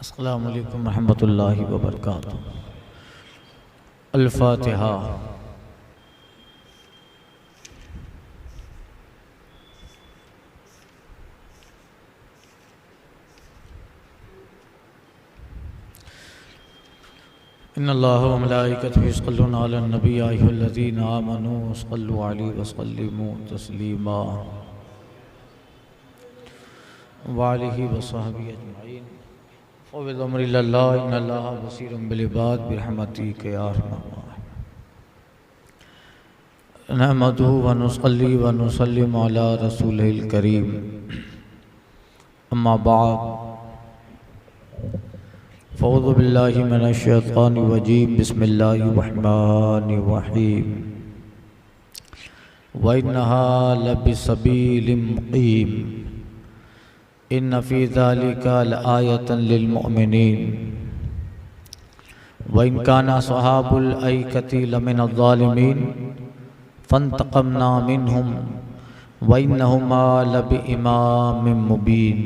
अस्सलामु अलैकुम रहमतुल्लाहि व बरकातुहू। अल-फातिहा। इन्नल्लाह व मलाइकतहू यस्सल्लूना अलन नबी या अय्युहल्लज़ीना आमनू सल्लु अलैहि व सल्लिमू तस्लीमा व आलिहि व सहबिहि अजमईन। फ़ौज़ अम्री इल्लल्लाह इन्नल्लाह बसीरुम बिल इबाद बिरहमतिका या अरहमर राहिमीन। नहमदुहु व नुसल्ली व नुसल्लिमु अला रसूलिल करीम। अम्मा बाद फ़ौज़ु बिल्लाहि मिनश शैतानिर रजीम। बिस्मिल्लाहिर रहमानिर रहीम। व इन्नहा लबिसबीलिम मुक़ीम। इन्न फ़ी ज़ालिका लआयतन लिलमुमिनीन। व इन काना अस्हाबुल ऐकति लमिनज़्ज़ालिमीन फ़ंतक़मना मिनहुम व इन्नहुमा लबिइमामिम मुबीन।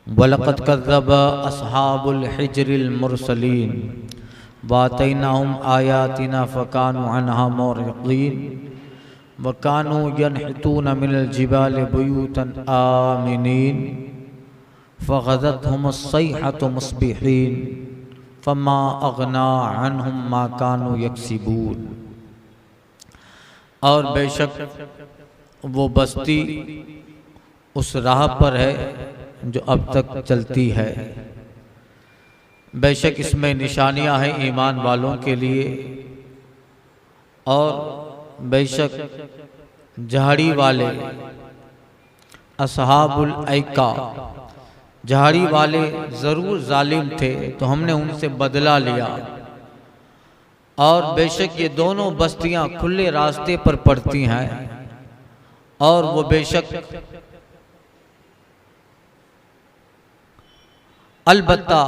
वलक़द कज़्ज़ब अस्हाबुल हिज्रिल मुरसलीन वातैनाहुम आयातिना फ़कानू अन्हा मुरिक़ीन। वकानू यनहितून मिनल जिबालि बुयूतन आमिनीन। फ़ग़ज़तहुमुस्सैहतु मुस्बिहीन फ़मा अग़ना अन्हुम मा कानू यक्सिबून। और बेशक वो बस्ती उस राह पर है जो अब तक चलती है। बेशक इसमें निशानियां हैं ईमान वालों के लिए। और बेशक झाड़ी वाले अस्हाबुल ऐका, झाड़ी वाले ज़रूर जालिम थे तो हमने उनसे बदला लिया। और बेशक ये दोनों बस्तियां खुले रास्ते पर पड़ती हैं। और वो बेशक अलबत्ता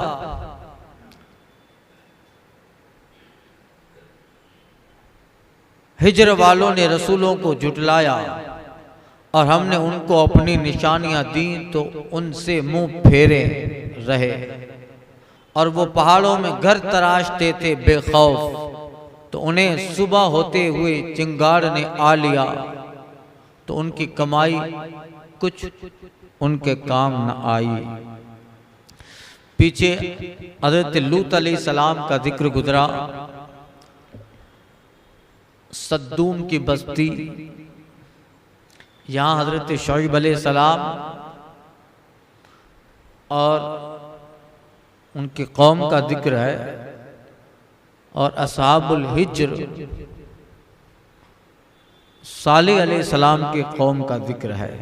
हिज्र वालों ने रसूलों को जुटलाया और हमने उनको अपनी निशानियां दी तो उनसे मुंह फेरे रहे। और वो पहाड़ों में घर तराशते थे बेखौफ, तो उन्हें सुबह होते हुए चिंगाड़ ने आ लिया तो उनकी कमाई कुछ उनके काम न आई। पीछे हज़रत लूत अलैहिस्सलाम का जिक्र गुजरा। सद्दूम की बस्ती, यहाँ हज़रत शुएब अलैहिस्सलाम और उनकी कौम का जिक्र है। और अस्हाबुल हिज्र सालेह अलैहिस्सलाम के कौम का जिक्र है।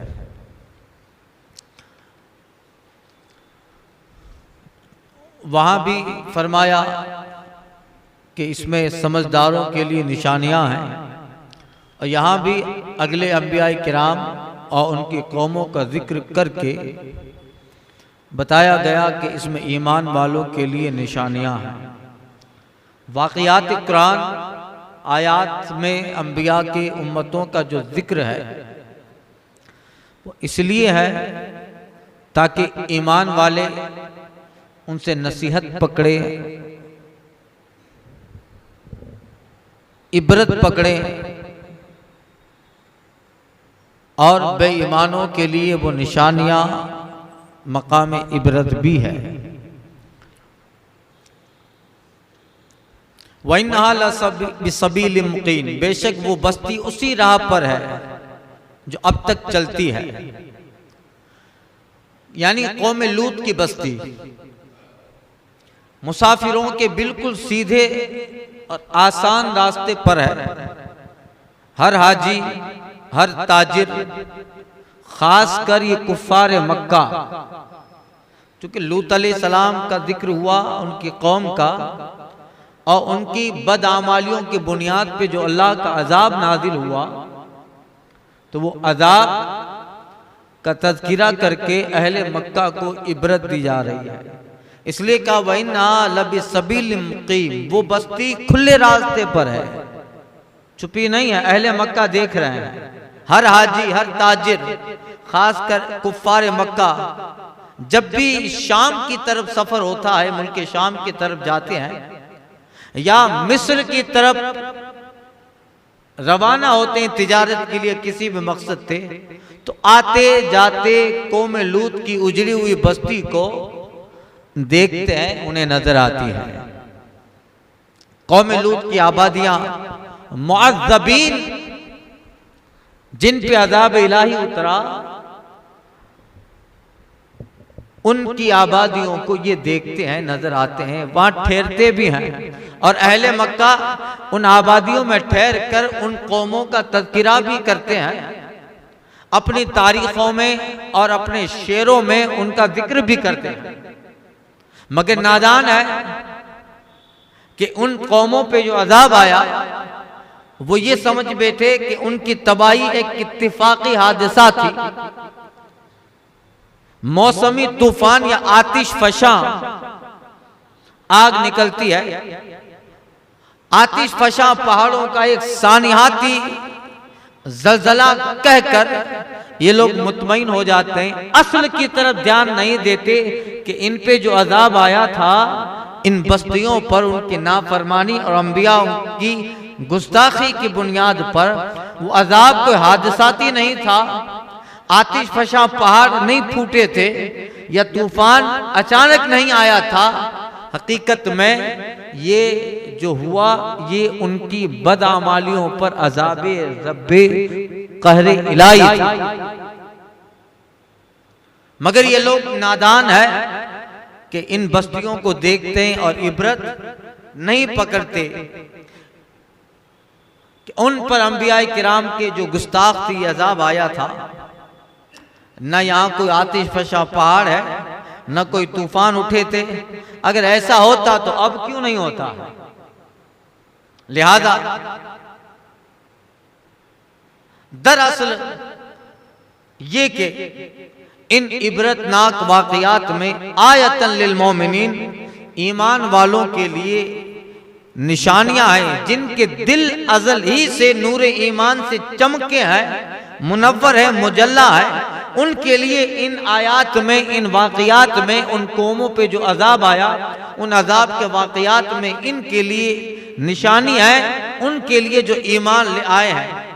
वहाँ भी फरमाया कि इसमें समझदारों के लिए निशानियां हैं। और यहाँ भी अगले अंबिया किराम और उनकी कौमों का जिक्र करके बताया गया कि इसमें ईमान वालों के लिए निशानियां हैं। वाक़ियात कुरान आयात में अंबिया की उम्मतों का जो जिक्र है वो इसलिए है ताकि ईमान वाले उनसे नसीहत पकड़े, इबरत पकड़े। और बेईमानों के लिए वो निशानियां मकाम इबरत भी है। वइन्नहा लबिसबीलिम मुक़ीम। बेशक वो बस्ती उसी राह पर है जो अब तक चलती है, यानी कौम लूत की बस्ती मुसाफिरों के बिल्कुल सीधे और आसान रास्ते पर है। हर हाजी, हर ताजिर, खास कर ये कुफ्फार मक्का, चूँकि लूत अलैहिस्सलाम का जिक्र हुआ उनकी कौम का और उनकी बदआमालियों की बुनियाद पे जो अल्लाह का अजाब नाजिल हुआ, तो वो अजाब का तज़किरा करके अहले मक्का को इबरत दी जा रही है। इसलिए कहा वइन्नहा लबिसबीलिम मुक़ीम, वो बस्ती खुले रास्ते पर है, छुपी नहीं है। अहले मक्का देख रहे हैं, हर हाजी, हर ताजिर, खासकर कुफ्फार मक्का जब भी शाम की तरफ सफर होता है, मुल्क शाम की तरफ जाते हैं या मिस्र की तरफ रवाना होते हैं तिजारत के लिए किसी भी मकसद थे, तो आते जाते कौम लूत की उजड़ी हुई बस्ती को देखते हैं, उन्हें नजर आती है। कौम लूत की आबादियां मुअज़्ज़बीन, जिन पे अज़ाब इलाही उतरा, उनकी आबादियों को ये देखते हैं, नजर आते हैं, वहां ठहरते भी हैं। और अहले मक्का उन आबादियों में ठहर कर उन कौमों का तज़किरा भी करते हैं, अपनी तारीखों में और अपने शेरों में उनका जिक्र भी करते हैं। मगर नादान है कि उन कौमों पे जो अजाब आया, वो ये समझ बैठे कि उनकी तबाही एक इत्तिफाकी हादसा थी। मौसमी तूफान या आतिश फशा आग निकलती है, आतिश फशा पहाड़ों का एक सानिहाती जलजला कहकर ये लोग मुतमईन हो जाते हैं। असल की तरफ ध्यान नहीं देते कि इन पे जो अजाब आया था, इन बस्तियों पर उनकी नाफरमानी और अंबिया की गुस्ताखी की बुनियाद पर, वो अजाब कोई हादसाती नहीं था, आतिश फशा पहाड़ नहीं फूटे थे या तूफान अचानक नहीं आया था। हकीकत में ये जो हुआ, ये उनकी बदआमालियों पर अज़ाबे रब्बे कहरे इलाही था। मगर ये लोग नादान है कि इन बस्तियों को देखते हैं और इबरत नहीं पकड़ते कि उन पर अंबिया किराम के जो गुस्ताख थी, अजाब आया था। न यहाँ कोई आतिश फशा पहाड़ है, न कोई तूफान उठे थे। अगर ऐसा होता तो अब क्यों नहीं होता? लिहाजा दरअसल ये कि इन इबरतनाक वाक़यात में आयतन लिल मोमिनीन, ईमान वालों के लिए निशानियां हैं, जिनके दिल अजल ही से नूर ईमान से चमके हैं, मुनव्वर है, मुजल्ला है। उनके लिए इन आयात में, इन वाक़यात में, उन कौमों पे जो अजाब आया, उन अजाब के वाक़यात में इनके लिए निशानी है, उनके लिए जो ईमान ले आए हैं।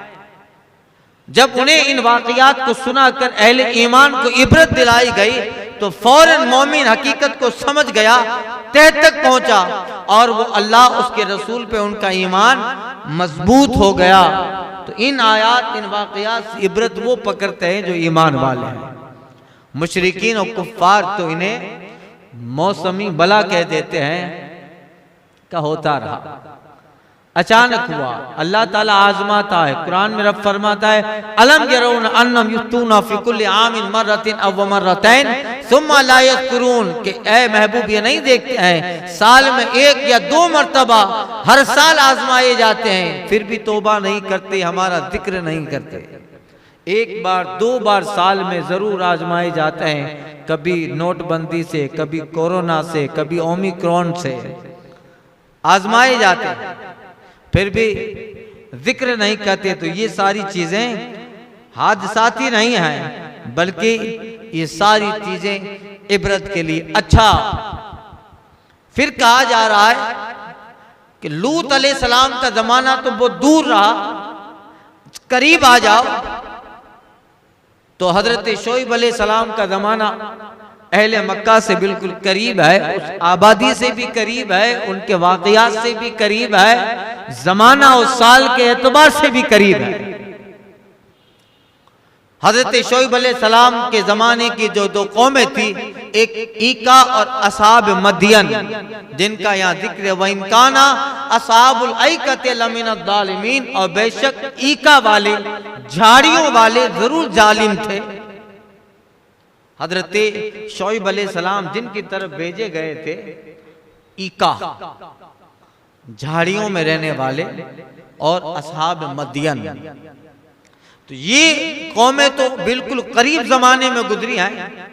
जब उन्हें इन वाक़यात को सुनाकर अहले ईमान को इबरत दिलाई गई, तो फौरन मोमिन हकीकत को समझ गया, तह तक पहुंचा, और वो अल्लाह उसके रसूल पे उनका ईमान मजबूत हो गया। तो इन आयात, इन वाक़यात से इबरत वो पकड़ते हैं जो ईमान वाले हैं। मुशरिकीन और कुफ्फार तो इन्हें मौसमी बला कह देते हैं का होता रहा, अचानक हुआ। अल्लाह ताला आजमाता है। कुरान में रब फरमाता है, अलम यरौन अन्नम युफ्तूना फी कुल्लि आमिन मर्रतिन अव मर्रतैन सुम्मा ला यज़कुरून, कि ए महबूब ये नहीं देखते हैं साल में एक या दो मर्तबा हर साल आजमाए जाते हैं, फिर भी तौबा नहीं करते, हमारा जिक्र नहीं करते। एक बार दो बार साल में जरूर आजमाए जाते हैं, कभी नोटबंदी से, कभी कोरोना से, कभी ओमिक्रॉन से आजमाए जाते हैं, फिर भी जिक्र नहीं करते। तो ये सारी चीजें हादसाती नहीं हैं, बल्कि ये सारी चीजें इबरत के लिए। अच्छा, फिर कहा जा रहा है कि लूत अलैहिस्सलाम का जमाना तो बहुत दूर रहा, करीब आ जाओ। तो हजरत शोएब अलैहिस्सलाम का जमाना अहले मक्का से बिल्कुल करीब है, उस आबादी से भी करीब है, उनके वाक़यात से भी करीब है, जमाना और साल के एतबार से भी करीब है। हजरत शोएब अलैहिस्सलाम के जमाने की जो दो कौमें थी, एक ईका और असहाब मदियन, जिनका यहाँ जिक्र है। वइन काना असहाबुल ऐकते लमिनज़ ज़ालिमीन, और बेशक ईका वाले, झाड़ियों वाले जरूर जालिम थे। हजरत शोएब अलैहिस्सलाम जिनकी तरफ भेजे गए थे, ईका झाड़ियों में रहने वाले, और असहाब मदियन, तो ये कौमें तो बिल्कुल करीब जमाने में गुजरी हैं,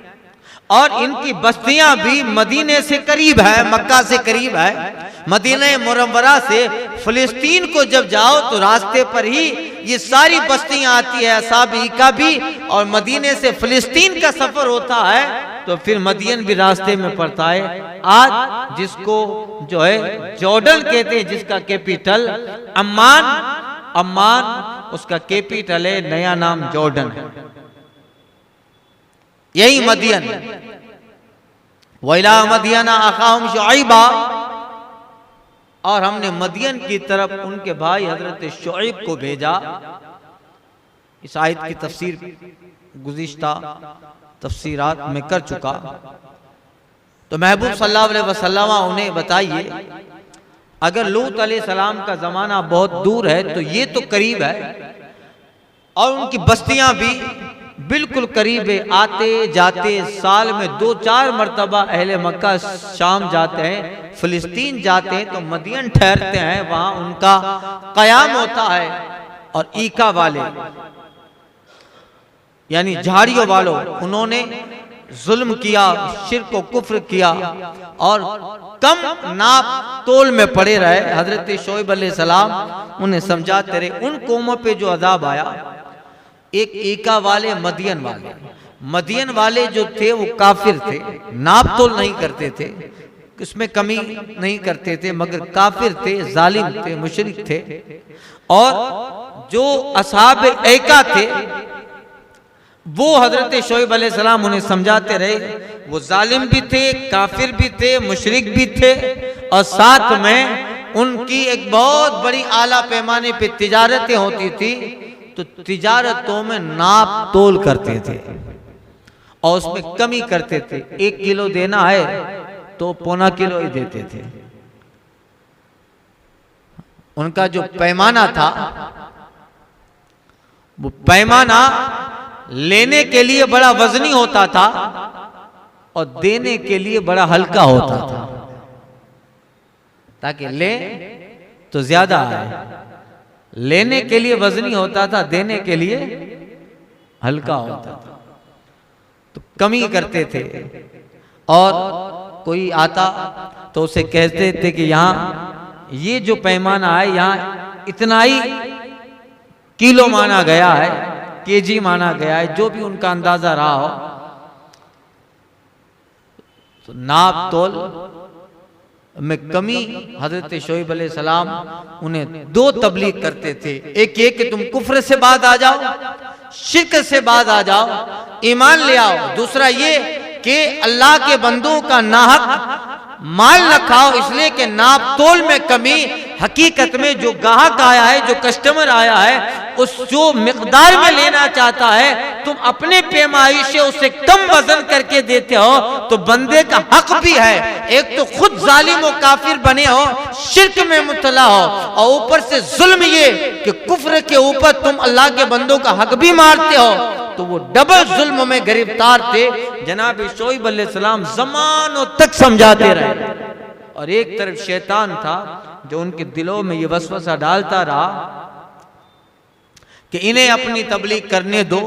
और इनकी बस्तियां भी मदीने से करीब है, मक्का से करीब है। मदीना मुनव्वरा से फिलिस्तीन को जब जाओ तो रास्ते पर ही ये सारी बस्तियां आती है, असहाब ईका भी, और मदीने से फिलिस्तीन का सफर होता है तो फिर मदियन भी रास्ते में पड़ता है। आज जिसको जो है जॉर्डन कहते हैं, जिसका कैपिटल अम्मान उसका कैपिटल है, नया नाम जॉर्डन है। यही मदियन, वैला मदियना अखाहुम शुआइबा, और हमने मदियन की तरफ उनके भाई हजरत शुआइब को भेजा। इस आयत की तफसीर गुज़िश्ता तफसीरात में कर चुका। तो महबूब सल्लल्लाहु अलैहि वसल्लम उन्हें बताइए, अगर लूत अलैहिस्सलाम का जमाना बहुत दूर है तो ये तो करीब है, और उनकी बस्तियां भी बिल्कुल करीब है। आते जाते साल में 2-4 मरतबा अहले मक्का शाम जाते हैं, फिलिस्तीन जाते हैं, तो मदियन ठहरते हैं, वहां उनका कयाम होता है। और ईका वाले यानी झाड़ियों वालों, उन्होंने जुल्म किया, शिर्क व कुफ्र किया और कम नाप तोल में पड़े रहे। हजरत शोएब अलैहिस्सलाम उन्हें समझाते रहे। उन कौमों पे जो अजाब आया, एक ईका वाले मदियन वाले जो थे वो काफिर थे, नाप तोल नहीं करते थे, इसमें कमी नहीं करते थे, मगर काफिर थे, जालिम थे, मुशरिक थे। और जो असहाब ऐका थे वो हजरत शोएब अलैहिस्सलाम उन्हें समझाते रहे। वो जालिम भी थे, काफिर भी थे, मुशरिक भी थे, और साथ में उनकी एक बहुत बड़ी आला पैमाने पे तिजारतें होती थी। तो तिजारतों में नाप तोल करते थे और उसमें कमी करते थे। 1 किलो देना है तो 1.25 किलो ही देते थे। उनका जो पैमाना था, वो पैमाना लेने के लिए बड़ा वजनी होता था और देने के लिए बड़ा हल्का होता था, ताकि ले तो ज्यादा आए। लेने के लिए वजनी होता था, देने के लिए हल्का होता था, तो कमी करते थे। और कोई आता तो उसे कहते थे कि यहाँ ये जो पैमाना है, यहाँ इतना ही किलो माना गया है, केजी माना गया है, जो भी उनका अंदाजा रहा हो। तो नाप तोल में कमी हजरत शोएब अलैहिस्सलाम उन्हें 2 तबलीग करते थे। एक ये कि तुम कुफ्र से बाद आ जाओ, शिर्क से बाद आ जाओ, ईमान ले आओ। दूसरा ये कि अल्लाह के बंदों का नाहक माल न खाओ, इसलिए कि नाप तोल में कमी। हकीकत में जो ग्राहक आया है, जो कस्टमर आया है, उस जो मिकदार में लेना चाहता है, तुम अपने पैमाइश से उसे कम वजन करके देते हो, तो बंदे का हक भी है। एक तो खुद जालिम और काफिर बने हो, शिर्क में मुब्तला हो, और ऊपर से जुल्म ये कि कुफ्र के ऊपर तुम अल्लाह के बंदों का हक भी मारते हो, तो वो डबल जुल्म में गिरफ्तार थे। जनाब शोएब अलैहिस्सलाम ज़मानों तक समझाते रहे, और एक तरफ शैतान था जो उनके दिलों में ये वसवसा डालता रहा कि इन्हें अपनी तबलीग करने दो,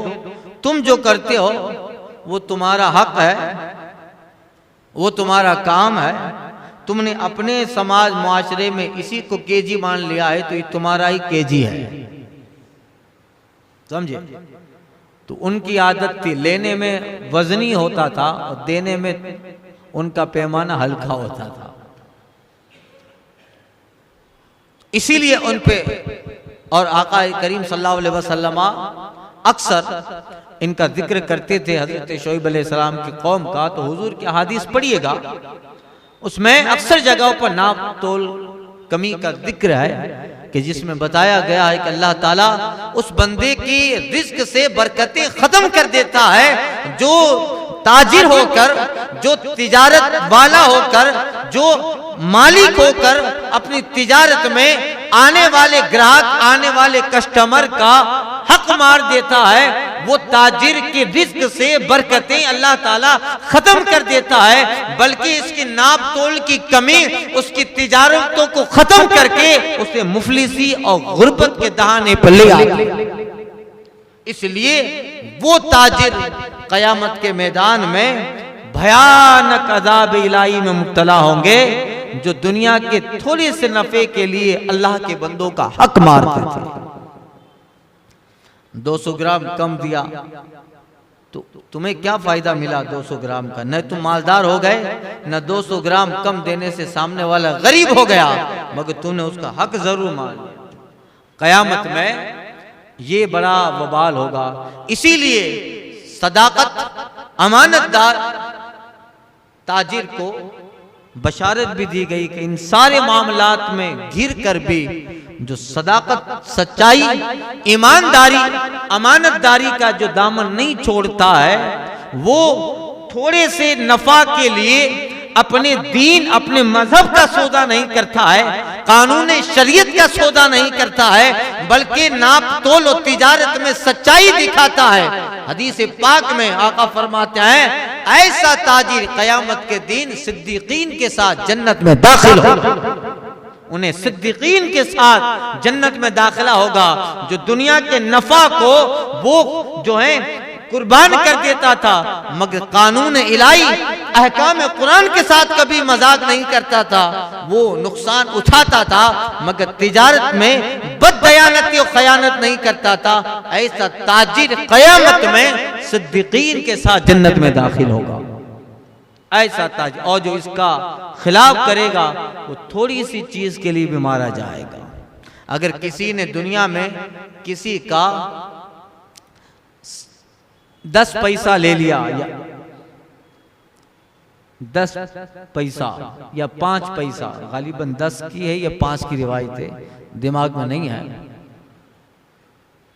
तुम जो करते हो वो तुम्हारा हक है, वो तुम्हारा काम है, तुमने अपने समाज मुआशरे में इसी को केजी मान लिया है, तो ये तुम्हारा ही केजी है। समझे? तो उनकी आदत थी, लेने में वजनी होता था और देने में उनका पैमाना हल्का होता था। इसीलिए उन पे और आका करीम सल्लल्लाहु अलैहि वसल्लम अक्सर इनका जिक्र करते थे, हजरत शोएब अलैहिस्सलाम की कौम का। तो हुजूर की हदीस पढ़िएगा, उसमें अक्सर जगहों पर नाप तोल कमी का जिक्र है, कि जिसमें बताया गया है कि अल्लाह ताला उस बंदे की रिज्क से बरकतें खत्म कर देता है, जो ताजिर होकर, जो तिजारत वाला होकर, जो मालिक होकर अपनी तिजारत में आने वाले ग्राहक, आने वाले कस्टमर का हक मार देता है, वो ताजिर की रिज्क से बरकतें अल्लाह ताला खत्म कर देता है, बल्कि इसकी नाप तोल की कमी उसकी तिजारतों को खत्म करके उसे मुफलिसी और गुर्बत के दहाने पर ले आता। इसलिए वो ताजिर कयामत के मैदान में भयानक अज़ाब इलाही में मुब्तला होंगे, जो दुनिया के थोड़े से नफे के लिए अल्लाह के बंदों का हक मारते थे। 200 ग्राम कम दिया तो तुम्हें क्या फायदा मिला 200 ग्राम का? न तुम मालदार हो गए, न 200 ग्राम कम देने से सामने वाला गरीब हो गया, मगर तूने उसका हक जरूर मान लिया। कयामत में ये बड़ा वबाल होगा। इसीलिए सदाकत, अमानतदार ताजिर को बशारत भी दी गई कि इन सारे मामलात में घिर कर भी जो सदाकत, सच्चाई, ईमानदारी, अमानतदारी का जो दामन नहीं छोड़ता है, वो थोड़े से नफा के लिए अपने दीन, अपने मजहब का सौदा नहीं करता है, कानून शरीयत का सौदा नहीं करता है, बल्कि नाप तोल और तिजारत में सच्चाई दिखाता है। हदीस पाक में आका फरमाते हैं, ऐसा ताजिर कयामत के दिन सिद्दीकीन के साथ जन्नत में दाखिल होगा। उन्हें सिद्दीकीन के साथ जन्नत में दाखिला होगा। जो दुनिया के नफा को वो जो है कुर्बान कर देता था, मगर कानून इलाही, अहकाम कुरान के साथ कभी मजाक नहीं करता था, वो नुकसान उठाता था, मगर तिजारत में बददयानती और खयानत नहीं करता था। ऐसा ताजिर कयामत में सिद्दीकीन के साथ जन्नत में दाखिल होगा। ऐसा ताजिर, और जो इसका खिलाफ करेगा वो थोड़ी सी चीज के लिए भी मारा जाएगा। अगर किसी ने दुनिया में किसी का 10 पैसा ले लिया, या 10 पैसा या 5 पैसा, गालिबन 10 की है या 5 की रिवायत है, दिमाग में नहीं है,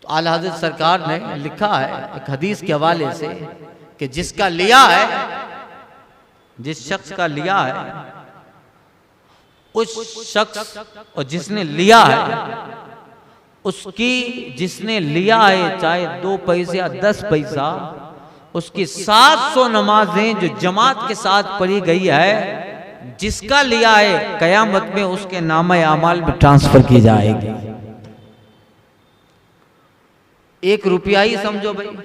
तो आला हज़रत सरकार ने लिखा है एक हदीस के हवाले से कि जिसका लिया है, जिस शख्स का लिया है, उस शख्स और जिसने लिया है, उसकी, जिसने लिया है चाहे 2 पैसे या 10 पैसा, उसकी 700 नमाजें जो जमात के साथ पढ़ी गई है, जिसका लिया है, कयामत में उसके नामे आमाल में ट्रांसफर की जाएगी। 1 रुपया ही समझो भाई,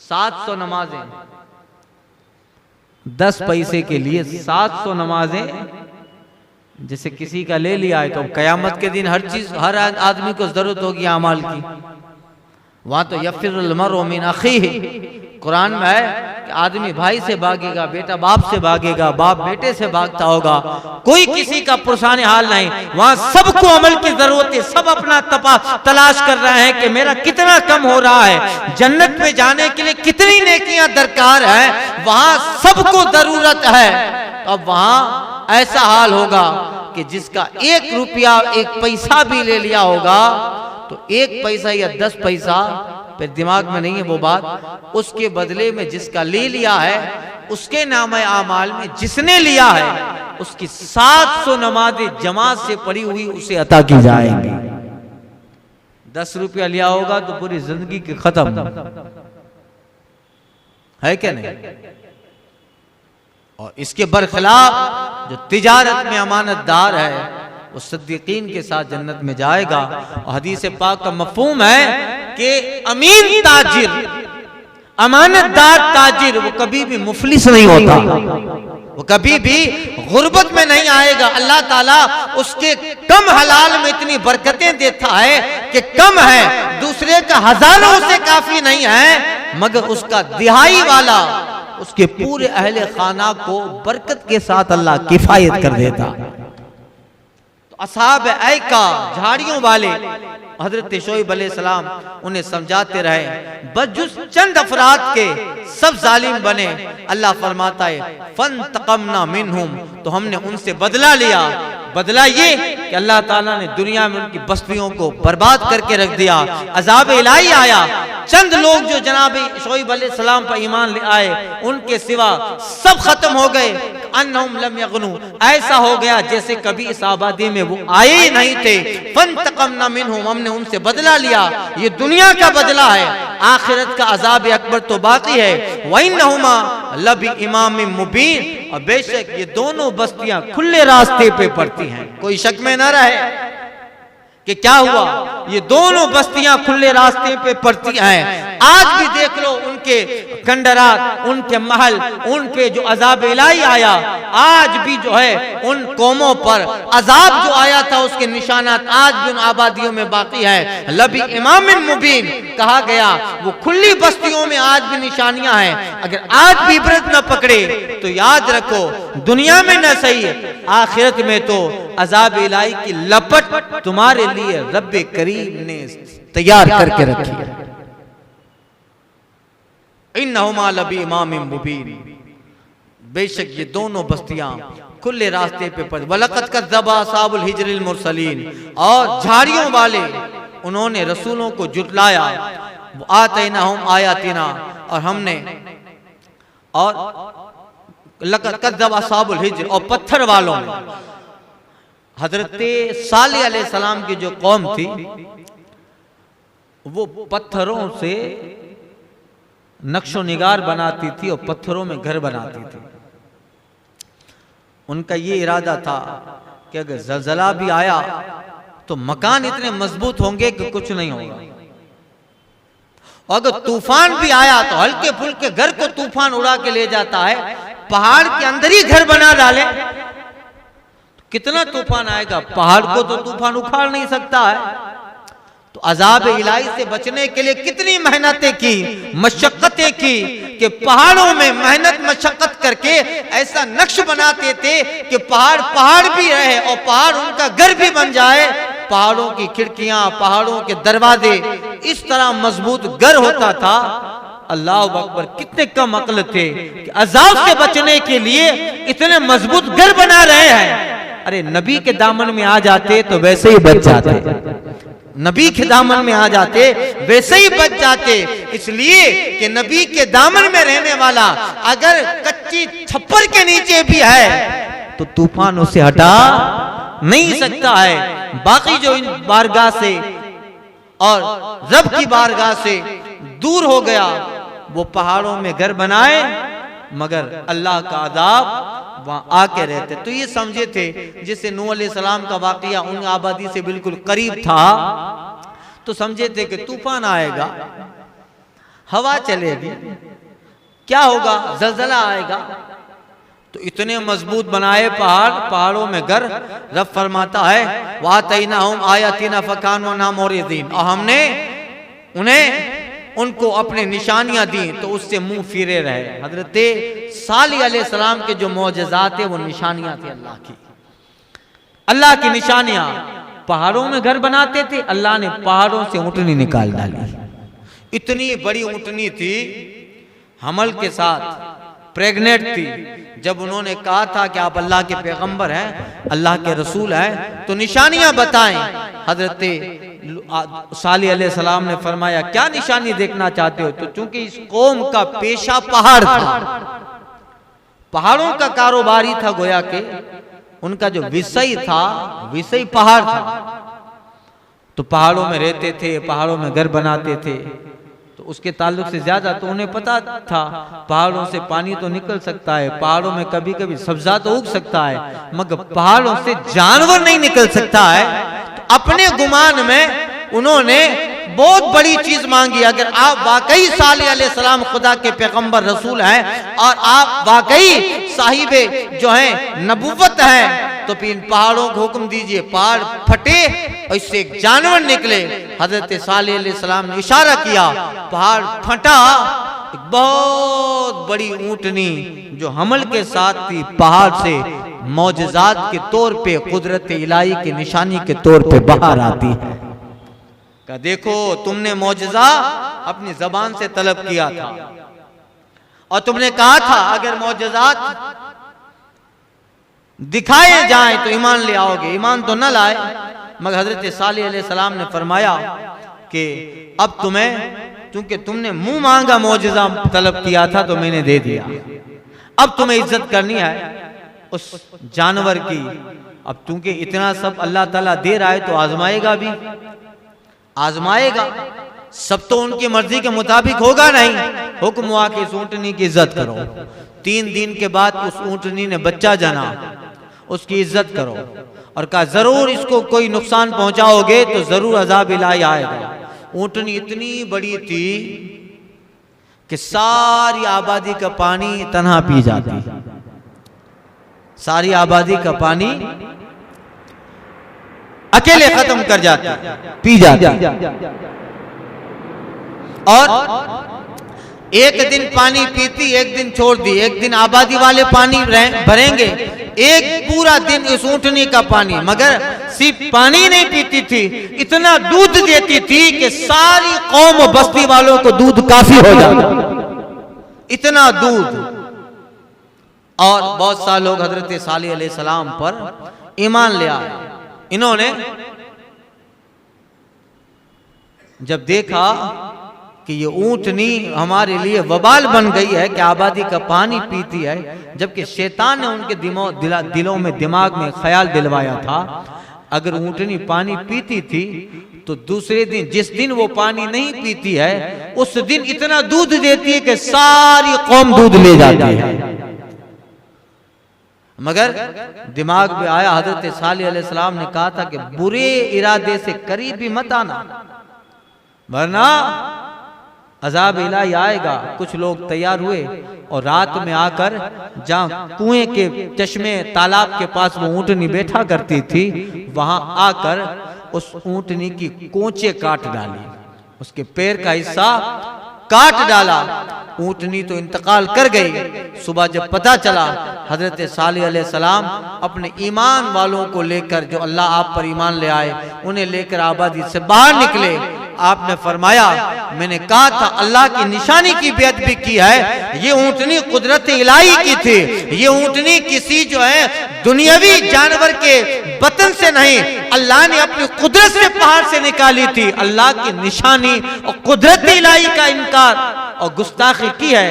700 नमाजें, 10 पैसे के लिए 700 नमाजें, जैसे किसी का ले लिया है, तो कयामत के दिन हर चीज, हर आदमी को जरूरत होगी अमाल की। वहां तो यफिरुल मरउ मिन अखीही, कुरान में है कि आदमी भाई से भागेगा, बेटा बाप से भागेगा, बाप बेटे से भागता होगा, कोई किसी का पुरसाने हाल नहीं। वहां सबको अमल की जरूरत है, सब अपना तलाश कर रहे हैं कि मेरा कितना कम हो रहा है, जन्नत में जाने के लिए कितनी नेकियां दरकार है, वहां सबको जरूरत है। अब वहां ऐसा हाल होगा कि जिसका 1 रुपया 1 पैसा भी ले लिया होगा, तो 1 पैसा या 10 पैसा पे दिमाग में नहीं है वो बात, उसके बदले में जिसका ले लिया है, उसके नामे आमाल में जिसने लिया है, उसकी 700 नमाजें जमात से पड़ी हुई उसे अता की जाएंगी। 10 रुपया लिया होगा तो पूरी जिंदगी की खत्म है क्या नहीं? और इसके बरखिलाफ जो तिजारत में अमानतदार है, वो सिद्दीकीन के साथ जन्नत में जाएगा। और हदीस पाक का मफहूम है कि अमीन ताजिर, अमानतदार ताजिर, वो कभी भी मुफलिस नहीं होता, वो कभी भी गुर्बत में नहीं आएगा। अल्लाह ताला उसके कम हलाल में इतनी बरकतें देता है कि कम है, दूसरे का हजारों से काफी नहीं है, मगर उसका दिहाई वाला, उसके पूरे अहले खाना को बरकत के साथ अल्लाह किफायत कर देता। तो असहाब ऐका, झाड़ियों वाले, हजरत शोएब अलैहिस्सलाम उन्हें समझाते रहे, बजुज चंद अफराद के सब जालिम बने। अल्लाह फरमाता है फंतकमना मिनहुम, तो हमने उनसे बदला लिया। बदला ये कि अल्लाह ताला ने दुनिया में उनकी बस्तियों को बर्बाद करके रख दिया, अजाब इलाही आया। चंद लोग जो जनाब शोएब अलैहिस्सलाम पर ईमान ले आए, उनके सिवा सब खत्म हो गए। अन्नहुम लम यगनु, ऐसा हो गया जैसे कभी इस आबादी में वो आए ही नहीं थे। फंतकमना मिनहुम, हमने उनसे बदला लिया। ये दुनिया का बदला है, आखिरत का अजाब अकबर तो बाकी है। वइन्नहुमा लबी इमाम मुबीन, और बेशक ये दोनों बस्तियां खुले रास्ते पे पड़ती हैं, कोई शक में न रहे कि क्या हुआ, ये दोनों बस्तियां खुले रास्ते पे पड़ती हैं। आज भी देख लो उनके खंडरात, उनके महल, उन पे जो अजाब इलाही आया, आज भी जो है उन कौमों पर अजाब जो आया था उसके निशानात आज भी उन आबादियों में बाकी है। लबी इमाम मुबीन कहा गया, वो खुली बस्तियों में आज भी निशानियां हैं। अगर आज भी इबरत न पकड़े तो याद रखो, दुनिया में न सही, आखिरत में तो अजाब इलाही की लपट तुम्हारे लिए रब्बे करीम ने तैयार करके रखी है। इन्नहुमा लबी इमाम मुबीन, बेशक ये दोनों बस्तियां खुले रास्ते पे पड़। वलक़द कज़्ज़बा अस्हाबुल हिज्रिल मुरसलीन, और झाड़ियों वाले उन्होंने रसूलों को जुटलाया। आतैनाहुम आयातिना, और हमने, और लक़द कज़्ज़बा अस्हाबुल हिज्र, और पत्थर वालों ने, हजरत सालेह अलैहिस्सलाम की जो कौम थी वो पत्थरों से नक्शो निगार बनाती थी और पत्थरों में घर बनाती थी। उनका ये इरादा था कि अगर ज़लज़ला भी आया तो मकान इतने मजबूत होंगे कि कुछ नहीं होगा, और अगर तूफान भी आया तो हल्के फुल्के घर को तूफान उड़ा के ले जाता है, पहाड़ के अंदर ही घर बना डाले कितना तूफान आएगा, पहाड़ को तो तूफान उखाड़ नहीं सकता है। तो अजाब इलाही से बचने के लिए कितनी मेहनतें की, मशक्कतें की, कि पहाड़ों में मेहनत मशक्कत करके ऐसा नक्श बनाते थे कि पहाड़ पहाड़ भी रहे और पहाड़ उनका घर भी बन जाए। पहाड़ों की खिड़कियां, पहाड़ों के दरवाजे, इस तरह मजबूत घर होता था। अल्लाह अकबर, कितने कम अक्ल थे कि अजाब से बचने के लिए इतने मजबूत घर बना रहे हैं। अरे नबी के दामन में आ जाते तो वैसे ही बच जाते, नबी के दामन में आ जाते वैसे ही बच जाते। इसलिए कि नबी के दामन में रहने वाला अगर कच्ची छप्पर के नीचे भी है तो तूफान उसे हटा नहीं सकता है। बाकी जो इन बारगाह से और रब की बारगाह से दूर हो गया, वो पहाड़ों में घर बनाए मगर अल्लाह का अज़ाब वहां आके रहते। तो ये समझे थे जिससे नूह अलैहिस्सलाम का वाकया उन आबादी से बिल्कुल करीब था, तो समझे थे कि तूफान आएगा, हवा चलेगी, क्या होगा, ज़लज़ला आएगा। तो इतने मजबूत बनाए पहाड़, पहाड़ों में घर। रब फरमाता है वातैनाहुम आयातिना फकानू अन्हा मुरिदीन, और हमने उन्हें उनको अपने निशानियां दी तो उससे मुंह फिरे रहे। हजरत सालेह अलैहिस्सलाम के जो मौजज़ात थे वो निशानियां थी अल्लाह की, अल्लाह की निशानियां। पहाड़ों में घर बनाते थे, अल्लाह ने पहाड़ों से ऊँटनी निकाल डाली। इतनी बड़ी ऊँटनी थी, हमल के साथ प्रेग्नेंट थी। जब उन्होंने कहा था कि आप अल्लाह के पैगंबर हैं, अल्लाह के रसूल हैं, तो निशानियां बताएं। हजरत सालेह अलैहिस्सलाम ने फरमाया क्या निशानी देखना चाहते हो? तो चूंकि इस कौम का पेशा पहाड़ था, पहाड़ों का कारोबारी था, गोया के उनका जो विषय था, विषय पहाड़ था। तो पहाड़ों में रहते थे, पहाड़ों में घर बनाते थे। तो उसके ताल्लुक से ज्यादा तो उन्हें पता था पहाड़ों से पानी तो निकल सकता है, पहाड़ों में कभी कभी सब्जा तो उग सकता है, मगर पहाड़ों से जानवर नहीं निकल सकता है। तो अपने गुमान में उन्होंने बहुत बड़ी चीज मांगी। अगर आप वाकई सालेह अलैहिस्सलाम खुदा के पैगंबर रसूल हैं और आप वाकई साहिबे जो हैं नबुव्वत हैं, तो फिर इन पहाड़ों को हुक्म दीजिए पहाड़ फटे और इससे एक जानवर निकले। हजरत सालेह अलैहिस्सलाम ने इशारा किया, पहाड़ फटा, एक बहुत बड़ी ऊंटनी जो हमल के साथ थी पहाड़ से मौजज़ात के तौर पे, कुदरत इलाही की निशानी के तौर पे बाहर आती है। कहा देखो तुमने मौजज़ा अपनी जबान से तलब किया था और तुमने कहा था अगर मौजज़ात दिखाए जाएं तो ईमान ले आओगे, ईमान तो न लाए। मगर हजरत सालेह अलैहिस्सलाम ने फरमाया कि अब तुम्हें, क्योंकि तुमने मुंह मांगा मौजज़ा तलब किया था तो मैंने दे दिया, अब तुम्हें इज्जत करनी है उस जानवर की। अब चूंकि इतना सब अल्लाह ताला दे रहा है तो आजमाएगा भी, आजमाएगा। सब तो उनकी मर्जी के मुताबिक होगा नहीं। हुक्म हुआ कि इस ऊंटनी की इज्जत करो। 3 दिन के बाद उस ऊंटनी ने बच्चा जना, उसकी इज्जत करो। और कहा जरूर इसको कोई नुकसान पहुंचाओगे तो जरूर अजाब इलाही आएगा। ऊंटनी इतनी बड़ी थी कि सारी आबादी का पानी तन्हा पी जाती, सारी आबादी का पानी अकेले खत्म कर जाती, पी जाती। और एक दिन पानी पीती, एक दिन छोड़ दी, एक दिन आबादी वाले पानी भरेंगे, एक पूरा दिन इस ऊंटनी का पानी। मगर सिर्फ पानी नहीं पीती थी, इतना दूध देती थी कि सारी कौम बस्ती वालों को दूध काफी हो जाता, इतना दूध। और बहुत सारे लोग हजरत सालेह अलैहिस्सलाम पर ईमान ले आए। इन्होंने जब देखा कि ये ऊंटनी हमारे लिए वबाल बन गई है कि आबादी का पानी पीती है, जबकि शैतान ने उनके दिलों में दिमाग में ख्याल दिलवाया था अगर ऊंटनी पानी पीती थी तो दूसरे दिन, जिस दिन वो पानी नहीं पीती है, उस दिन इतना दूध देती है कि सारी कौम दूध ले जाती है। मगर दिमाग में आया, हजरत सालेह अलैहिस्सलाम ने कहा था कि बुरे इरादे से करीब भी मत आना वरना अजाब इलाही आएगा। कुछ लोग तैयार हुए और रात में आकर जहां कुएं के चश्मे तालाब के पास वो ऊंटनी बैठा करती थी, वहां आकर उस ऊंटनी की कोंचे काट डाली, उसके पैर का हिस्सा काट डाला। ऊंटनी तो इंतकाल कर गई। सुबह जब पता चला, हजरत सालेह अलैहिस्सलाम अपने ईमान वालों को लेकर, जो अल्लाह आप पर ईमान ले आए, उन्हें लेकर आबादी से बाहर निकले। आपने फरमाया, मैंने कहा था अल्लाह की निशानी की बेअदबी की है। ये ऊंटनी कुदरत इलाही की थी, ये ऊंटनी किसी जो है दुनियावी जानवर के बतन से नहीं, अल्लाह ने अपनी कुदरत से पहाड़ से निकाली थी। अल्लाह की निशानी और कुदरत इलाही का इनकार और गुस्ताखी की है।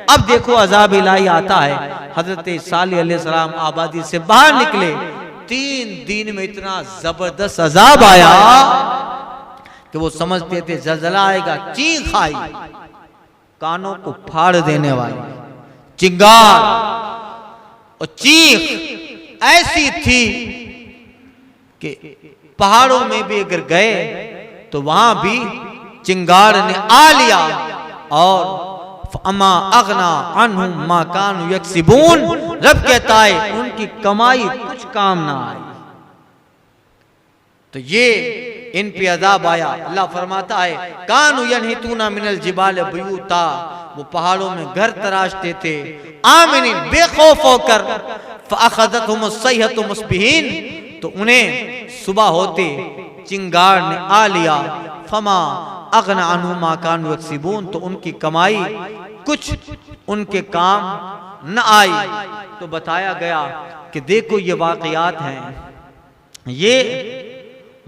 अब देखो अजाब इलाही आता है। हजरत सालेह अलैहिस्सलाम आबादी से बाहर निकले, 3 दिन में इतना जबरदस्त अजाब आया कि वो समझते थे जलजला आएगा। चीख आई, कानों को फाड़ देने वाली चिंगार और चीख ऐसी थी कि पहाड़ों में भी अगर गए तो वहां भी चिंगार ने आ लिया। और अमा अगना अनहुम मा कानू यक्सिबून, रब कहता है उनकी कमाई कुछ काम ना आई। तो ये इन पे अजाब आया। अल्लाह फरमाता है कानू यनहितूना मिनल जिबाल बुयूता, वो पहाड़ों में घर तराशते थे आमिनीन, बेखौफ होकर। फअखज़तहुम सयहतु मुस्बिहीन, तो उन्हें सुबह होते चिंगार ने आ लिया। फमा अगना अन्हुम मा कानू यक्सिबून, तो उनकी कमाई कुछ उनके काम न आई। तो बताया गया कि देखो ये वाक़यात हैं, ये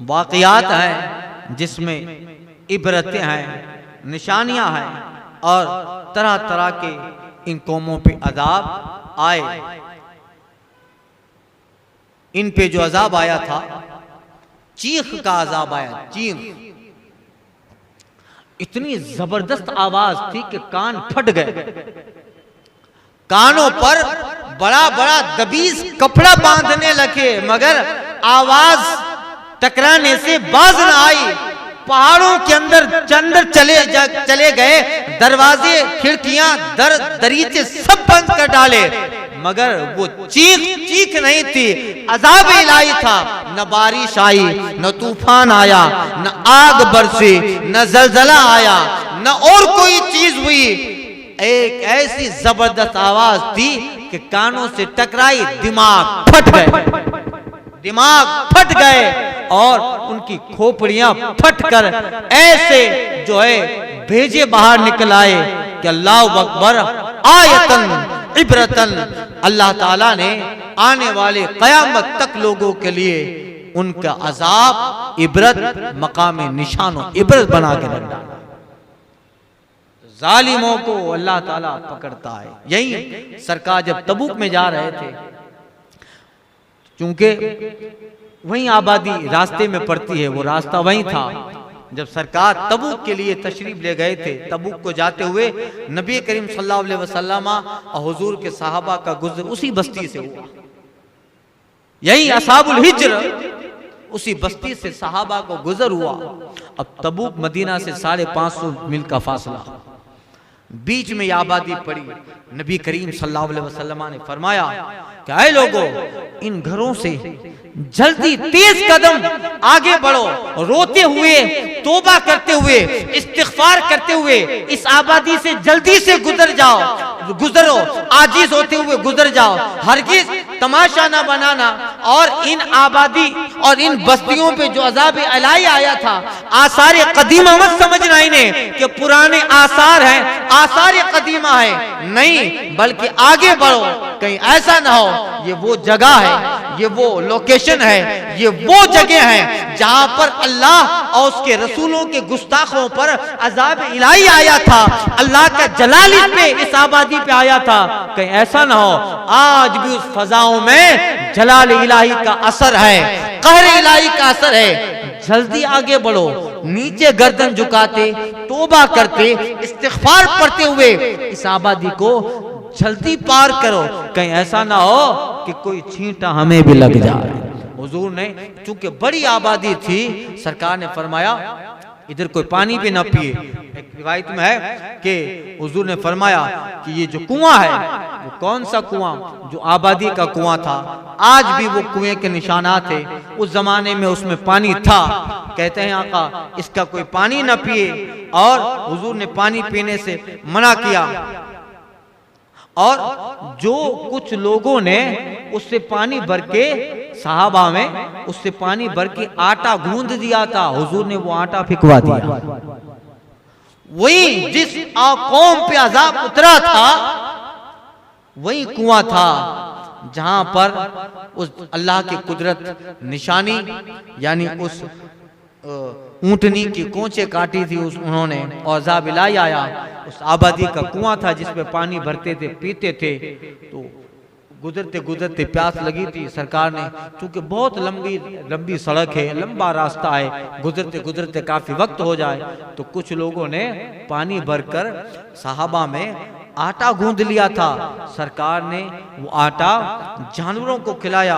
वाक़यात हैं जिसमें इबरतें हैं, निशानियां हैं और तरह तरह के इन कौमों पे अजाब आए। इन पे जो अजाब आया था, चीख का अजाब आया। चीख इतनी जबरदस्त आवाज थी कि कान फट गए। कानों पर बड़ा बड़ा दबीज कपड़ा बांधने लगे, मगर आवाज टकराने से बाज न आई। पहाड़ों के अंदर चले गए, दरवाजे खिड़कियां दरीचे सब बंद कर डाले, मगर वो चीख नहीं थी। अजाब इलाही था। न बारिश आई, न तूफान आया, न आग बरसी, न जलजला आया, न और कोई चीज हुई। एक ऐसी जबरदस्त आवाज थी कि कानों से टकराई, दिमाग फट गए और उनकी खोपड़ियां फटकर ऐसे जो है भेजे बाहर निकल आए कि अल्लाह अकबर आयतन इबरतन। अल्लाह ताला ने आने वाले कयामत तक लोगों के लिए उनका अजाब इबरत, मकाम निशानों इबरत बना के रख डाला। जालिमों को अल्लाह ताला पकड़ता है। यही सरकार जब तबूक में जा रहे थे, क्योंकि वहीं आबादी रास्ते में पड़ती है, वो रास्ता वहीं था। जब सरकार तबूक के लिए तशरीफ ले गए थे, तबूक को जाते हुए नबी करीम सल्लल्लाहु अलैहि वसल्लम और हुजूर के सहाबा का गुज़र उसी बस्ती से हुआ। यही असहाबुल हिज्र, उसी बस्ती से सहाबा को गुजर हुआ। अब तबूक मदीना से 550 मील का फासला, बीच में यह आबादी पड़ी। नबी करीम सल्लल्लाहु अलैहि वसल्लम ने फरमाया कि ऐ लोगों, इन घरों से जल्दी तेज कदम आगे बढ़ो, रोते हुए, तौबा करते हुए, इस्तिग़फ़ार करते हुए इस आबादी से जल्दी से गुजरो, आजिज होते हुए गुजर जाओ। हरगिज तमाशा ना बनाना। और इन आबादी और इन बस्तियों पे जो अज़ाब इलाही आया था, आसार कदीमा मत समझना इन्हें कि पुराने आसार हैं, आसार कदीमा है, नहीं, बल्कि आगे बढ़ो। कहीं ऐसा ना हो ये वो जगह है, ये वो लोकेशन है, ये वो जगह है जहां पर अल्लाह और उसके रसूलों के गुस्ताखों पर अज़ाब इलाही आया था, अल्लाह का जलाल इस पे, इस आबादी पे आया था। कहीं ऐसा ना हो आज भी उस फजाओं में जलाल इलाही का असर है, कहर इलाही का असर है। जल्दी आगे बढ़ो, नीचे गर्दन झुकाते, तौबा करते, इस्तिग़फ़ार पढ़ते हुए इस आबादी को जल्दी पार करो। कहीं ऐसा ना हो कि कोई छींटा हमें भी लग जाए। हुजूर ने, चूंकि बड़ी आबादी थी, सरकार ने फरमाया इधर कोई पानी भी ना पिए। एक रिवायत में है कि हुजूर ने फरमाया कि ये जो कुआं है, वो कौन सा कुआं, जो आबादी का कुआं था, आज भी वो कुएं के निशानात थे। उस जमाने में उसमें पानी था। कहते हैं आका इसका कोई पानी ना पिए, और हुजूर ने पानी पीने से मना किया। और जो कुछ लोगों ने उससे पानी भर के, सहाबा में उससे पानी भर के आटा गूंद दिया था, हुजूर ने वो आटा फिकवा दिया। वही जिस कौम पे अजाब उतरा था, वही कुआं था जहां पर उस अल्लाह की कुदरत निशानी, यानी उस ऊंटनी की कोंचे काटी थी उन्होंने, और अज़ाब इलाही आया। उस आबादी का कुआं था जिसमें पानी भरते थे, पीते थे। तो गुजरते गुजरते प्यास लगी थी। सरकार ने, चूंकि बहुत लंबी सड़क है, लंबा रास्ता है, गुजरते गुजरते काफी वक्त हो जाए, तो कुछ लोगों ने पानी भरकर सहाबा में आटा गूंद लिया था। सरकार ने वो आटा जानवरों को खिलाया।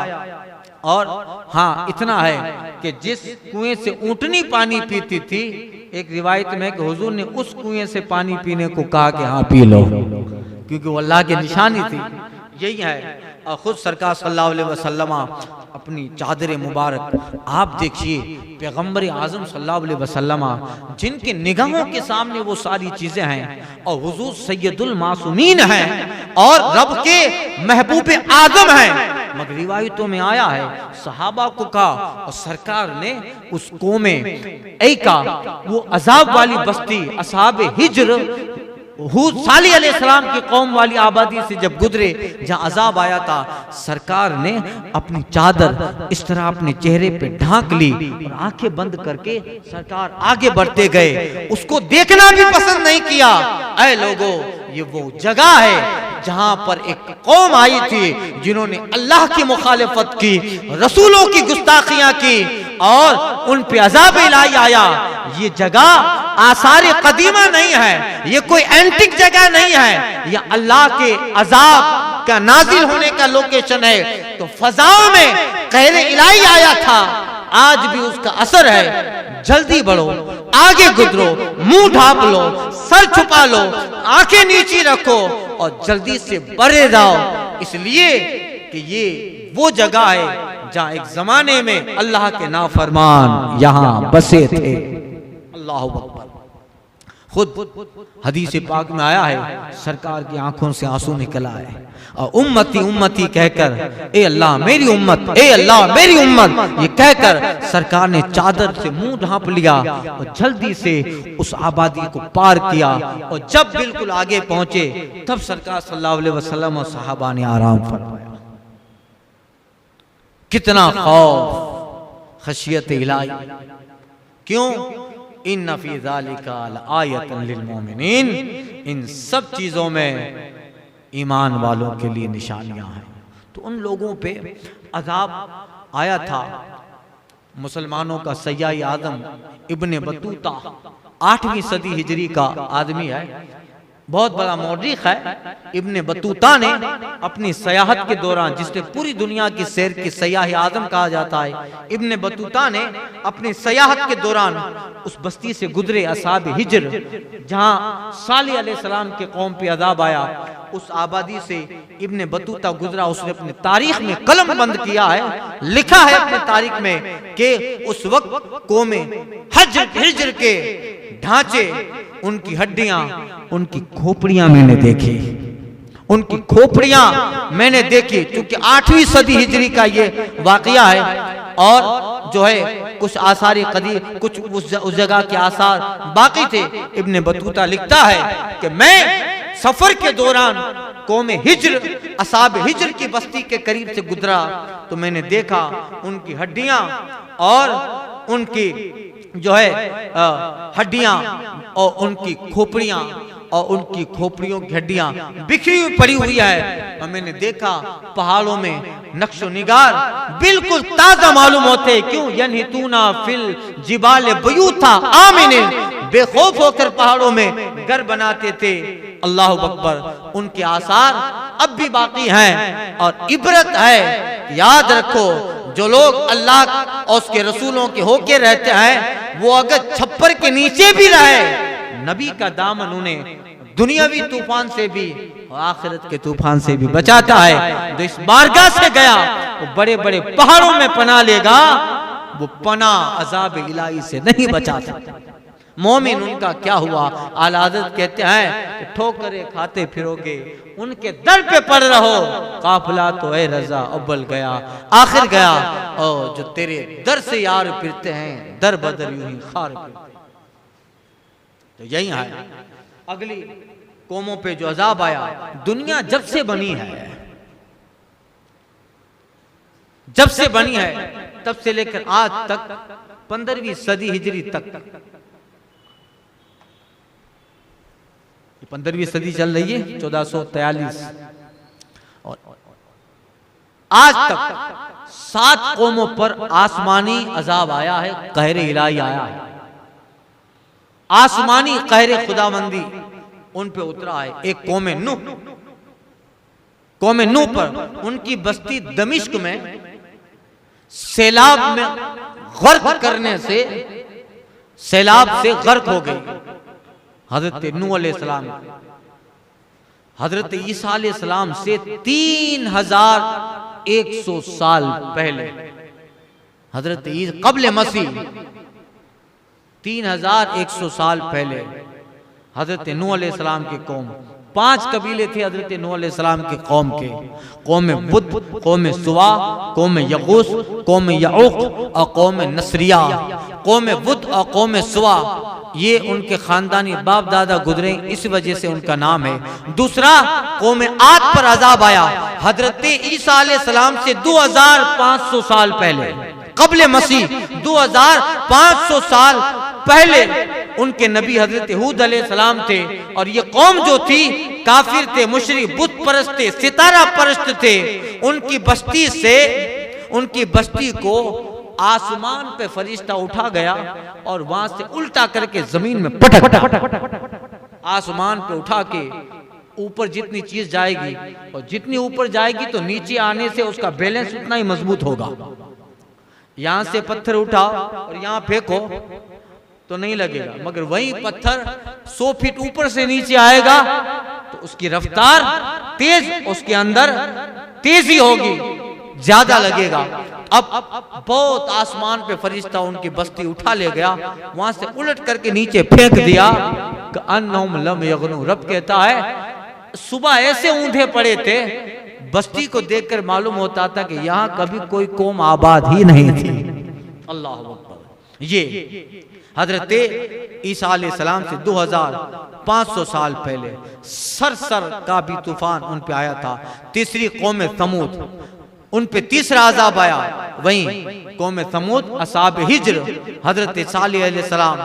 और हाँ, इतना है कि जिस कुएं से ऊंटनी पानी पीती थी, एक रिवायत में कि हुजूर ने उस कुएं से पानी पीने को कहा कि हाँ पी लो, क्योंकि वो अल्लाह की निशानी थी। यही है। और खुद सरकार सल्लल्लाहु अलैहि वसल्लम अपनी चादर मुबारक, आप देखिए पैगंबर आजम सल्लल्लाहु अलैहि वसल्लम जिनके निगाहों के सामने वो सारी चीजें हैं, और हुजूर सैयदुल मासूमीन हैं और रब के महबूब आजम हैं। मगर रिवायतों में आया है सहाबा को कहा, और सरकार ने उस कौमे ऐका, वो अजाब वाली बस्ती असहाब हिज्र, हूद साली अलैहिस्सलाम की कौम वाली आबादी से जब गुजरे, जहां अजाब आया था, सरकार ने अपनी चादर इस तरह अपने चेहरे पे ढांक ली और आंखें बंद करके सरकार आगे बढ़ते गए। उसको देखना भी पसंद नहीं किया। ऐ लोगों, ये वो जगह है जहां पर एक कौम आई थी जिन्होंने अल्लाह की मुखालिफत की, रसूलों की गुस्ताखियां की, और उन पे अजाब इलाही आया। ये जगह आसार कदीमा नहीं है, ये कोई एंटिक जगह नहीं है, यह अल्लाह के अजाब का नाजिल होने का लोकेशन है। तो फजाओं में कहर इलाही आया था, आज भी उसका असर है। जल्दी बढ़ो, आगे गुजरो, मुंह ढांप लो, सर छुपा लो, आंखें नीची रखो और जल्दी से बढ़े जाओ, इसलिए कि ये वो जगह है जहां एक जमाने में अल्लाह के नाफरमान यहां बसे थे। अल्लाह अकबर। खुद हदीस पाक में आया है, सरकार की आंखों से आंसू निकल आए, और उम्मती उम्मती कहकर, ए अल्लाह मेरी उम्मत, ए अल्लाह मेरी उम्मत, ये कहकर सरकार ने चादर से मुंह ढांप लिया और जल्दी से उस आबादी को पार किया। और जब बिल्कुल आगे पहुंचे, तब सरकार सल्लल्लाहु अलैहि वसल्लम और सहाबा ने आराम फरमाया। कितना खौफ, खशियत इलाही। क्यों? इन्ना फी ज़ालिका लआयतन लिलमोमिनीन, इन सब चीजों में ईमान वालों के लिए निशानियां हैं। तो उन लोगों पे अजाब आया था। मुसलमानों का सय्याह आज़म इब्ने बतूता 8वीं सदी हिजरी का आदमी है। बहुत बड़ा मौरिख है इब्ने बतूता ने अपनी सयाहत के दौरान, जिसने पूरी दुनिया की सैर की सयाह आजम कहा जाता है, इब्ने बतूता ने अपनी सयाहत के दौरान उस बस्ती से गुजरे असहाब हिज्र, जहां सालिह अलैहिस्सलाम के कौम पे अजाब आया, उस आबादी से इब्ने बतूता गुजरा। उसने अपने तारीख में कलम बंद किया है, लिखा है अपने तारीख में कि उस वक्त कौमे हिज्र के ढांचे, उनकी हड्डियां, उनकी खोपड़ियां मैंने देखी, उनकी खोपड़ियां मैंने देखी। क्योंकि 8वीं सदी हिजरी का ये वाकया है और जो है कुछ आसार कदीम, कुछ उस जगह के आसार बाकी थे। इब्ने बतूता लिखता है कि मैं सफर के दौरान कौमे हिज्र, असहाब हिज्र की बस्ती के करीब से गुजरा तो मैंने देखा उनकी हड्डियां और उनकी जो है हड्डियां और उनकी खोपड़ियां और उनकी खोपड़ियों की हड्डियां बिखरी हुई पड़ी हुई है। और मैंने देखा पहाड़ों में नक्शो निगार बिल्कुल ताजा मालूम होते। क्यों? यनहितूना फिल जिबाल बयूथा आमिन, बेखौफ होकर पहाड़ों में घर बनाते थे। अल्लाह अकबर, उनके आसार अब भी बाकी हैं और इबरत है। याद रखो, जो लोग अल्लाह और उसके रसूलों के होके रहते हैं, वो अगर छप्पर के नीचे भी रहे, नबी का दामन उन्हें दुनियावी तूफान से भी और आखिरत के तूफान से भी बचाता है। जो इस बारगाह से गया वो बड़े बड़े पहाड़ों में पनाह लेगा, वो पनाह अजाब इलाही से नहीं बचा सकता। मोमिन उनका क्या हुआ? आला हज़रत कहते हैं कि ठोकरे खाते फिरोगे, उनके दर पे पड़ रहो। काफिला तो ए रजा अव्वल गया, आखिर गया, और जो तेरे दर से यार फिरते हैं, दर बदर यूं ही खार फिरते। तो यही है अगली कौमों पे जो अजाब आया। दुनिया जब से बनी है, जब से बनी है तब से लेकर आज तक 15वीं सदी हिजरी तक, 15वीं सदी चल रही है 1443, और आज तक 7 कौमों पर आसमानी अजाब आया है, कहर इलाही आया है। आसमानी कहर खुदाबंदी उन पे उतरा है। एक कौम नूह पर उनकी बस्ती दमिश्क में सैलाब में गर्क करने से, सैलाब से गर्क हो गई। हजरत नूह अलैहिस्सलाम, हजरत ईसा अलैहिस्सलाम से 3100 साल पहले, हजरत ईसा कब्ल मसीह 3100 साल पहले हजरत नूह अलैहिस्सलाम की कौम, 5 कबीले थे हजरत नूह अलैहिस्सलाम के कौम के, कौम बुद, कौम सुवा, कौम यगूस, कौम यऊक और कौम नसरिया। कौम बुद और कौम सुवा ये उनके खानदानी बाप दादा गुजरे, इस वजह से उनका नाम है। दूसरा, कौम आद पर अजाब आया हजरत ईसा अलैहिस्सलाम से 2500 साल पहले, कब्ल मसीह 2500 साल पहले उनके नबी हजरत हूद अलैहिस्सलाम थे। और ये कौम जो थी काफिर थे, मुशरिक, बुत परस्त थे, सितारा परस्त थे। उनकी बस्ती से, उनकी बस्ती को आसमान पे फरिश्ता उठा गया और वहां से उल्टा करके जमीन में पटक, आसमान पे उठा के ऊपर जितनी चीज जाएगी और जितनी ऊपर जाएगी तो नीचे आने से उसका बैलेंस उतना ही मजबूत होगा। यहां से पत्थर उठाओ और यहां फेंको तो नहीं लगेगा, मगर वही पत्थर 100 फीट ऊपर से नीचे आएगा तो उसकी रफ्तार तेज, उसके अंदर तेजी होगी, ज्यादा लगेगा। अब बहुत आसमान पे फरिश्ता उनकी बस्ती उठा ले गया, वहां से उलट करके नीचे फेंक दिया। अन्नहुम लम यगनु, रब कहता है सुबह ऐसे ऊंधे पड़े थे, बस्ती को देखकर मालूम होता था कि यहां कभी कोई कौम आबाद ही नहीं थी। अल्लाह अकबर। ये हजरत ईसा अलैहिस्सलाम से 2500 साल पहले सरसर का भी तूफान उन पे आया था। तीसरी कौम समूद, उन पे तीसरा अजाब आया। वहीं कौम समूद असहाब हिज्र, हजरत सालिह अलैहिस्सलाम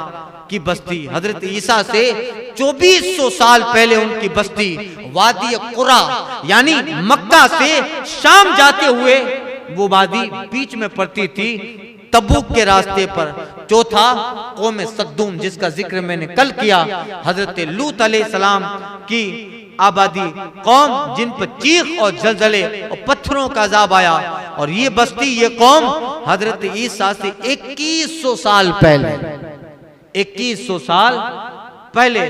की बस्ती, हजरत ईसा से 2400 साल पहले उनकी बस्ती वादी कुरा, यानी मक्का से शाम जाते हुए वो वादी बीच में पड़ती थी तबूक के रास्ते पर। चौथा कौम सद्दूम, जिसका जिक्र मैंने कल किया। हजरत लूत अलैहिस्सलाम की आबादी, कौम जिन पर चीख और जलजले और पत्थरों का अजाब आया, और ये बस्ती, ये कौम हजरत ईसा से 2100 साल पहले, 2100 साल पहले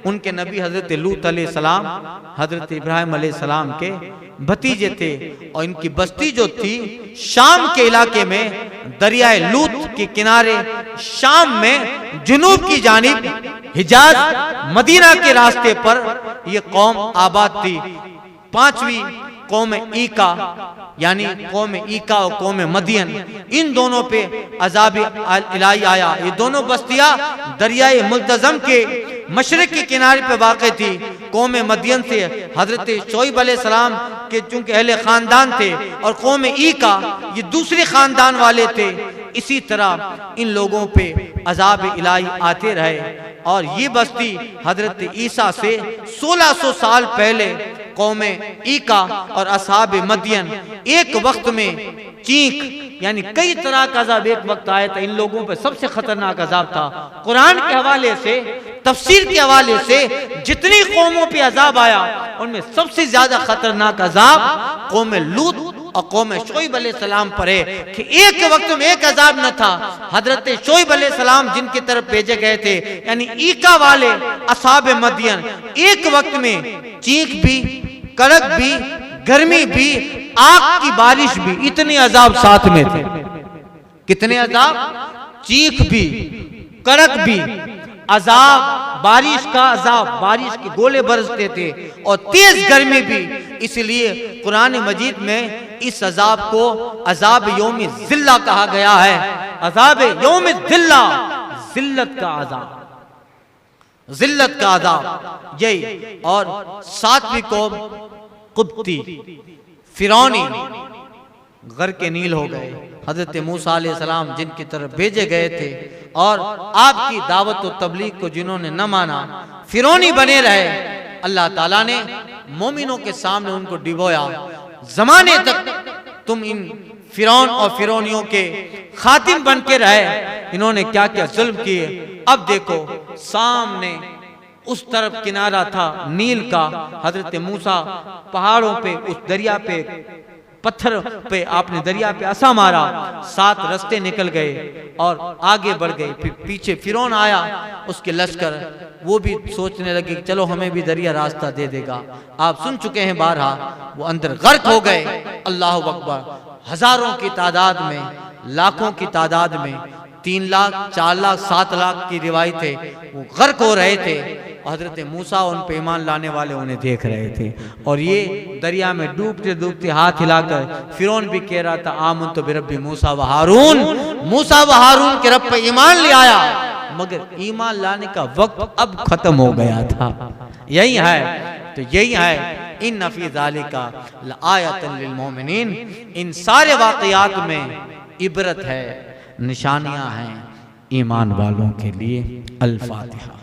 उनके नबी हजरत लूत अलैहिस्सलाम हजरत इब्राहिम अलैहिस्सलाम के भतीजे थे। और इनकी बस्ती जो थी शाम के इलाके में, दरियाए लूत के किनारे, शाम में जुनूब की जानिब हिजाज मदीना के रास्ते पर यह कौम आबाद थी। पांचवी कौम ईका, यानी कौम ईका और कौम मदियन, इन दोनों पे अजाब इलाही आया। ये दोनों बस्तियां दरियाए मुल्तजम के मशरिक के किनारे पे वाक़ थी। कौम मदियन से हजरत शोइब अलैहिस्सलाम के चूंकि अहले खानदान थे, और कौम ईका ये दूसरे खानदान वाले थे। इसी तरह इन लोगों पे अजाब इलाही आते रहे, और ये बस्ती हजरत ईसा से 1600 साल पहले कौम ईका और असहाब मदियन एक वक्त में चीख, यानी कई तरह का अजाब एक वक्त आया था। इन लोगों पे सबसे खतरनाक अजाब था। कुरान के हवाले से, तफसीर के हवाले से जितनी कौमों पे अजाब आया, उनमें सबसे ज्यादा खतरनाक अजाब कौम लूत और कौम शोइब अलैहिस्सलाम पर है। कि एक वक्त में एक अजाब न था। हजरत शोइब अलैहिस्सलाम जिनकी तरफ भेजे गए थे, यानी ईका वाले असहाब मदियन, एक वक्त में चीख भी, कड़क भी, गर्मी भी, आग की बारिश भी, इतने अजाब साथ में थे। कितने अजाब? चीख भी, कड़क भी, अजाब, बारिश का अजाब, बारिश के गोले बरसते थे, और तेज गर्मी भी। इसलिए कुरान मजीद में इस अजाब को अजाब यौम जिल्ला कहा गया है। अजाब यौम जिल्ला, जिल्लत का अजाब, जिल्लत का अजाब यही। और सातवीं कौम कुब्ती, फिरौनी, घर के नील हो गए। हजरत मूसा अलैहिस्सलाम जिनकी तरफ भेजे गए थे, और आपकी दावत और तबलीग को जिन्होंने न माना, फिरौनी बने रहे, अल्लाह ताला ने मोमिनों के सामने उनको डिबोया। जमाने तक तुम इन फिरौन और फिरौनियों के खातिम बन के रहे। इन्होंने क्या क्या जुल्म किए। अब देखो सामने उस तरफ किनारा था नील का, हजरत मूसा पहाड़ों पे, उस दरिया पे, पत्थर पे आपने दरिया पे असा मारा, 7 रास्ते निकल गए और आगे बढ़ गए। फिर पीछे फिरौन आया, उसके लश्कर, वो भी सोचने लगे कि चलो हमें भी दरिया रास्ता दे देगा। आप सुन चुके हैं बारहा, वो अंदर गर्क हो गए। अल्लाह अकबर, हजारों की तादाद में, लाखों की तादाद में, 3 लाख, 4 लाख, 7 लाख की रिवायत है, वो गर्क हो रहे थे। हजरत मूसा उन पे ईमान लाने वाले उन्हें देख रहे थे, और ये दरिया में डूबते डूबते हाथ हिलाकर फिरौन भी कह रहा था आमन तो बिरब्बी मूसा व हारून, मूसा व हारून के रब पे ईमान ले आया। मगर ईमान लाने का वक्त अब खत्म हो गया था। यही है, तो यही है इन नफी ज़ालिका लआयतन लिल मोमिनीन। इन सारे वाक़यात में इबरत है, निशानियां हैं ईमान वालों के लिए। अल फातिहा।